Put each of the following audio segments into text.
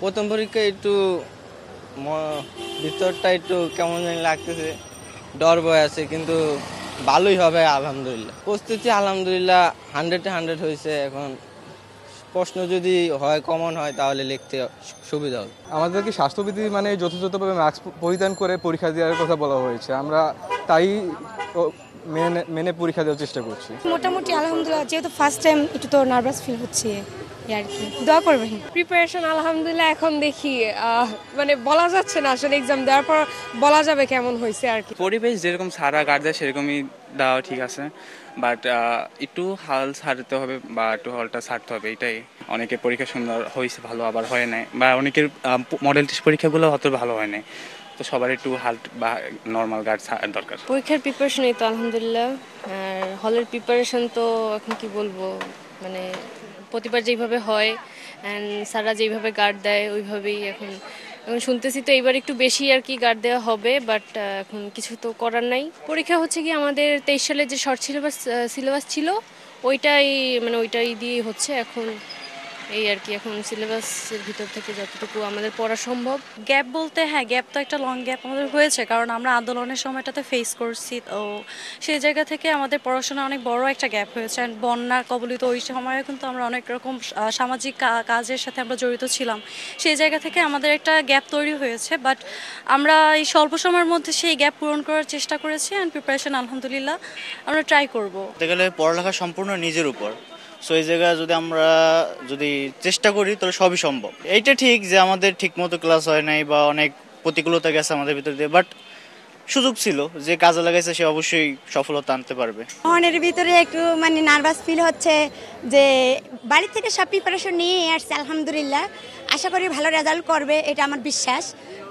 প্রথম পরীক্ষায় একটু ভিতরটা একটু কেমন জানি লাগতেছে, ডর ভয় আছে, কিন্তু ভালোই হবে আলহামদুলিল্লাহ। প্রস্তুতি আলহামদুলিল্লাহ 100-100 হয়েছে। এখন প্রশ্ন যদি হয় কমন হয় তাহলে লিখতে সুবিধা হবে। আমাদেরকে স্বাস্থ্যবিধি মানে যথাযথভাবে মাস্ক পরিধান করে পরীক্ষা দেওয়ার কথা বলা হয়েছে, আমরা তাই মেনে পরীক্ষা দেওয়ার চেষ্টা করছি। মোটামুটি আলহামদুলিল্লাহ, যেহেতু ফার্স্ট টাইম একটু তো নার্ভাস ফিল হচ্ছে আর কি। দোয়া করবেন। প্রিপারেশন আলহামদুলিল্লাহ এখন দেখি মানে বলা যাচ্ছে না আসলে, এক্সাম দেওয়ার পর বলা যাবে কেমন হয়েছে আর কি। পরিবেশ যেরকম সারা গার্ড দেয় সেরকমই দেওয়া ঠিক আছে, বাট একটু হাল ছাড়তে হবে বা একটু হলটা ছাড়তে হবে, এটাই। অনেকের পরীক্ষা সুন্দর হয়েছে, ভালো আবার হয় নাই, বা অনেকের মডেল টেস্ট পরীক্ষাগুলো অত ভালো হয় নাই, তো সবার একটু হাল বা নর্মাল গার্ড দরকার। পরীক্ষার প্রিপারেশন এই তো আলহামদুলিল্লাহ। আর হলের প্রিপারেশন তো এখন কি বলবো, মানে প্রতিবার যেইভাবে হয় অ্যান্ড স্যাররা যেইভাবে গার্ড দেয় ওইভাবেই এখন এখন শুনতেছি তো এইবার একটু বেশি আর কি গার্ড দেওয়া হবে, বাট এখন কিছু তো করার নাই। পরীক্ষা হচ্ছে কি আমাদের 23 সালে যে শর্ট সিলেবাস ছিল ওইটাই দিয়েই হচ্ছে এখন, এই আর কি। এখন সিলেবাসের ভিতর থেকে যতটুকু আমাদের পড়া সম্ভব। গ্যাপ বলতে হ্যাঁ, গ্যাপ তো একটা লং গ্যাপ আমাদের হয়েছে, কারণ আমরা আন্দোলনের সময়টাতে ফেস করছি, তো সেই জায়গা থেকে আমাদের পড়াশোনা অনেক বড় একটা গ্যাপ হয়েছে। অ্যান্ড বন্যার কবলিত ওই সময়ে কিন্তু আমরা অনেক রকম সামাজিক কাজের সাথে আমরা জড়িত ছিলাম, সেই জায়গা থেকে আমাদের একটা গ্যাপ তৈরি হয়েছে। বাট আমরা এই স্বল্প সময়ের মধ্যে সেই গ্যাপ পূরণ করার চেষ্টা করেছি, অ্যান্ড প্রিপারেশন আলহামদুলিল্লাহ আমরা ট্রাই করবো। বলতে গেলে পড়ালেখা সম্পূর্ণ নিজের উপর, সো এই জায়গায় যদি চেষ্টা করি তাহলে সবই সম্ভব। এইটা ঠিক যে আমাদের ঠিকমতো ক্লাস হয় নাই বা অনেক প্রতিকূলতা গেছে আমাদের ভিতর দিয়ে, বাট সুযোগ ছিল, যে কাজে লাগাইছে সে অবশ্যই সফলতা আনতে পারবে। মনের ভিতরে একটু মানে নার্ভাস ফিল হচ্ছে, যে বাড়ি থেকে সব প্রিপারেশন নিয়ে আসছে আলহামদুলিল্লাহ। আশা করি ভালো রেজাল্ট করবে, এটা আমার বিশ্বাস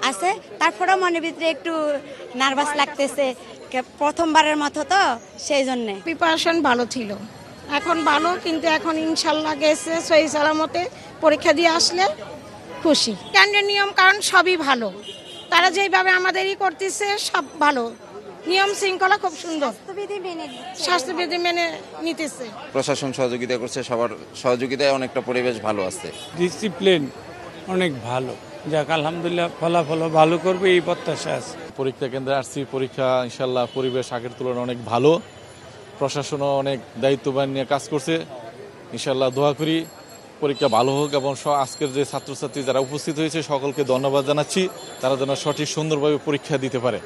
আছে। তারপরেও মনের ভিতরে একটু নার্ভাস লাগতেছে, প্রথমবারের মতো তো সেই জন্যে। প্রিপারেশন ভালো ছিল, এখন ভালো, কিন্তু এখন ইনশাল্লাহ গেছে সহি সালামতে, পরীক্ষা দিয়ে আসলে খুশি। স্ট্যান্ডার্ড নিয়ম কারণ সবই ভালো, তারা যেইভাবে আমাদেরই করতেছে সব ভালো, নিয়ম শৃঙ্খলা খুব সুন্দর, স্বাস্থ্যবিধি মেনে নিতেছে। প্রশাসন সহযোগিতা করছে, সবার সহযোগিতায় অনেকটা পরিবেশ ভালো আছে। ডিসিপ্লিন অনেক ভালো, যাক আলহামদুলিল্লাহ ফলাফল ভালো করবে এই প্রত্যাশা আছে। পরীক্ষা কেন্দ্রে আসছি, পরীক্ষা ইনশাল্লাহ পরিবেশ আগের তুলনায় অনেক ভালো, প্রশাসনও অনেক দায়িত্ববান নিয়ে কাজ করছে। ইনশাল্লাহ দোয়া করি পরীক্ষা ভালো হোক, এবং আজকের যে ছাত্রছাত্রী যারা উপস্থিত হয়েছে সকলকে ধন্যবাদ জানাচ্ছি, তারা যেন সঠিক সুন্দরভাবে পরীক্ষা দিতে পারে।